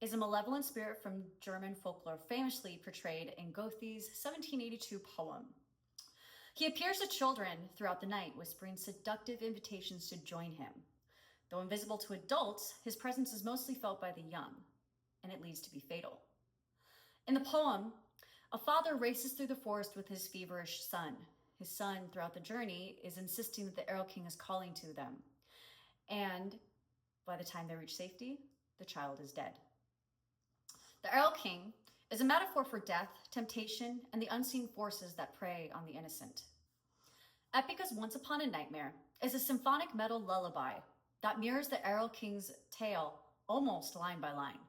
is a malevolent spirit from German folklore, famously portrayed in Goethe's 1782 poem. He appears to children throughout the night, whispering seductive invitations to join him. Though invisible to adults, his presence is mostly felt by the young, and it leads to be fatal. In the poem, a father races through the forest with his feverish son. His son, throughout the journey, is insisting that the Erlking is calling to them. And by the time they reach safety, the child is dead. The Erlking is a metaphor for death, temptation, and the unseen forces that prey on the innocent. Epica's Once Upon a Nightmare is a symphonic metal lullaby that mirrors the Erlking's tale almost line by line.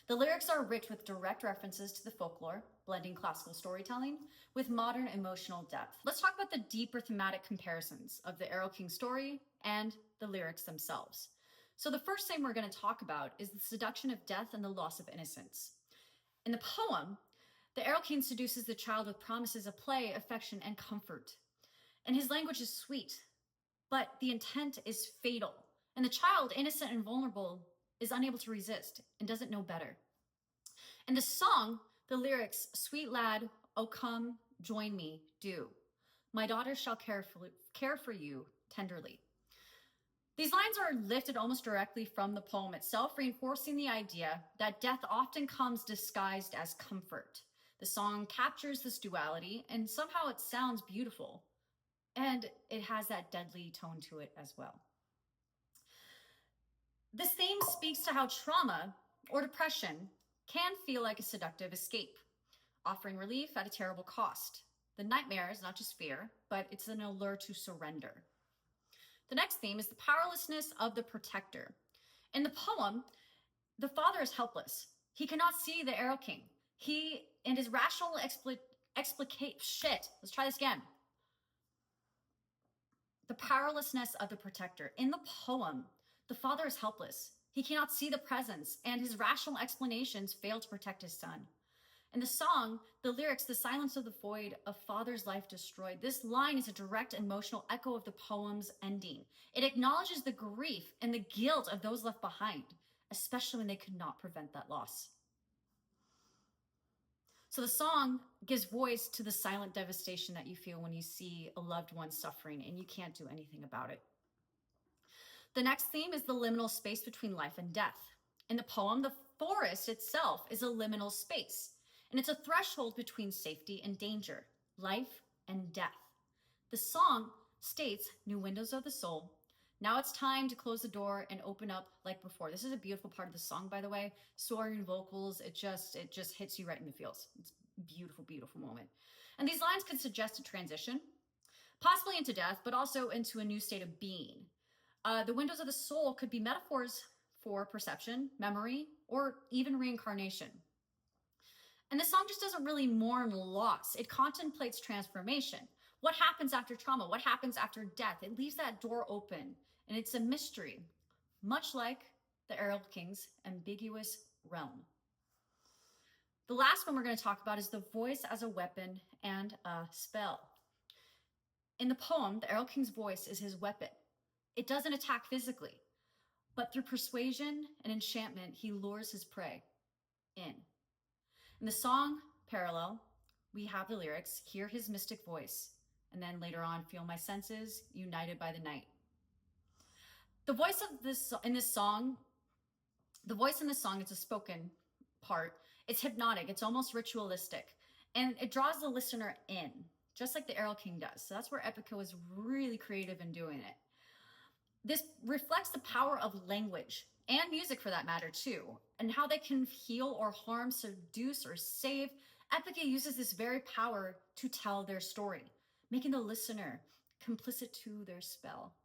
The lyrics are rich with direct references to the folklore, blending classical storytelling with modern emotional depth. Let's talk about the deeper thematic comparisons of the Erlking story and the lyrics themselves. So the first thing we're going to talk about is the seduction of death and the loss of innocence. In the poem, the Erlking seduces the child with promises of play, affection, and comfort. And his language is sweet, but the intent is fatal. And the child, innocent and vulnerable, is unable to resist and doesn't know better. In the song, the lyrics, "Sweet lad, oh come, join me, do. My daughter shall care for you tenderly." These lines are lifted almost directly from the poem itself, reinforcing the idea that death often comes disguised as comfort. The song captures this duality, and somehow it sounds beautiful, and it has that deadly tone to it as well. This theme speaks to how trauma or depression can feel like a seductive escape, offering relief at a terrible cost. The nightmare is not just fear, but it's an allure to surrender. The next theme is the powerlessness of the protector. In the poem, the father is helpless. He cannot see the Erlking. He and his rational let's try this again. The powerlessness of the protector. In the poem, the father is helpless. He cannot see the presence, and his rational explanations fail to protect his son. In the song, the lyrics, "The silence of the void, a father's life destroyed." This line is a direct emotional echo of the poem's ending. It acknowledges the grief and the guilt of those left behind, especially when they could not prevent that loss. So the song gives voice to the silent devastation that you feel when you see a loved one suffering and you can't do anything about it. The next theme is the liminal space between life and death. In the poem, the forest itself is a liminal space. And it's a threshold between safety and danger, life and death. The song states, "New windows of the soul. Now it's time to close the door and open up like before." This is a beautiful part of the song, by the way. Soaring vocals, it just hits you right in the feels. It's a beautiful, beautiful moment. And these lines could suggest a transition, possibly into death, but also into a new state of being. The windows of the soul could be metaphors for perception, memory, or even reincarnation. And the song just doesn't really mourn loss. It contemplates transformation. What happens after trauma? What happens after death? It leaves that door open, and it's a mystery, much like the Erlking's ambiguous realm. The last one we're going to talk about is the voice as a weapon and a spell. In the poem, the Erlking's voice is his weapon. It doesn't attack physically, but through persuasion and enchantment, he lures his prey in. In the song parallel, we have the lyrics, "Hear his mystic voice," and then later on, "Feel my senses united by the night." The voice in this song, it's a spoken part. It's hypnotic. It's almost ritualistic, and it draws the listener in, just like the Erlking does. So that's where Epica was really creative in doing it. This reflects the power of language and music, for that matter, too, and how they can heal or harm, seduce or save. Epica uses this very power to tell their story, making the listener complicit to their spell.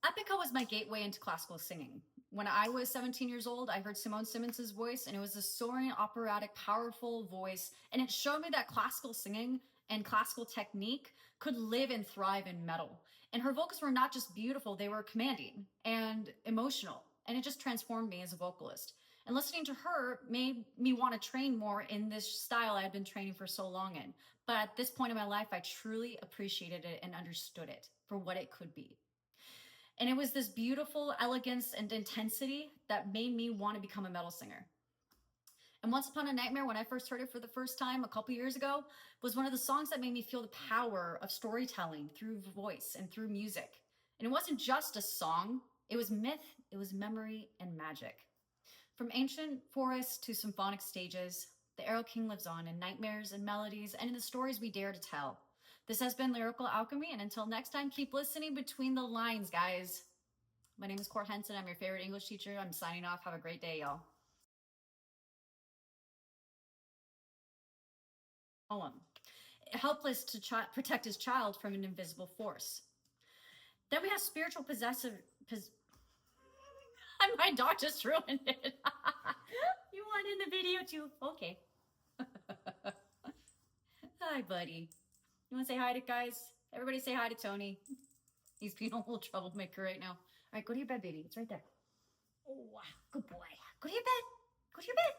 Epica was my gateway into classical singing. When I was 17 years old, I heard Simone Simmons' voice, and it was a soaring, operatic, powerful voice, and it showed me that classical singing and classical technique could live and thrive in metal. And her vocals were not just beautiful, they were commanding and emotional, and it just transformed me as a vocalist. And listening to her made me want to train more in this style I had been training for so long in. But at this point in my life, I truly appreciated it and understood it for what it could be. And it was this beautiful elegance and intensity that made me want to become a metal singer. And Once Upon a Nightmare, when I first heard it for the first time a couple years ago, was one of the songs that made me feel the power of storytelling through voice and through music. And it wasn't just a song, it was myth, it was memory and magic. From ancient forests to symphonic stages, the Erlking lives on in nightmares and melodies and in the stories we dare to tell. This has been Lyrical Alchemy, and until next time, keep listening between the lines, guys. My name is Cor Henson. I'm your favorite English teacher. I'm signing off. Have a great day, y'all. Poem. Helpless to protect his child from an invisible force. Then we have spiritual possessive. My dog just ruined it. You want in the video too? Okay. Hi, buddy. You want to say hi to guys? Everybody say hi to Tony. He's being a little troublemaker right now. All right, go to your bed, baby. It's right there. Oh, wow. Good boy. Go to your bed. Go to your bed.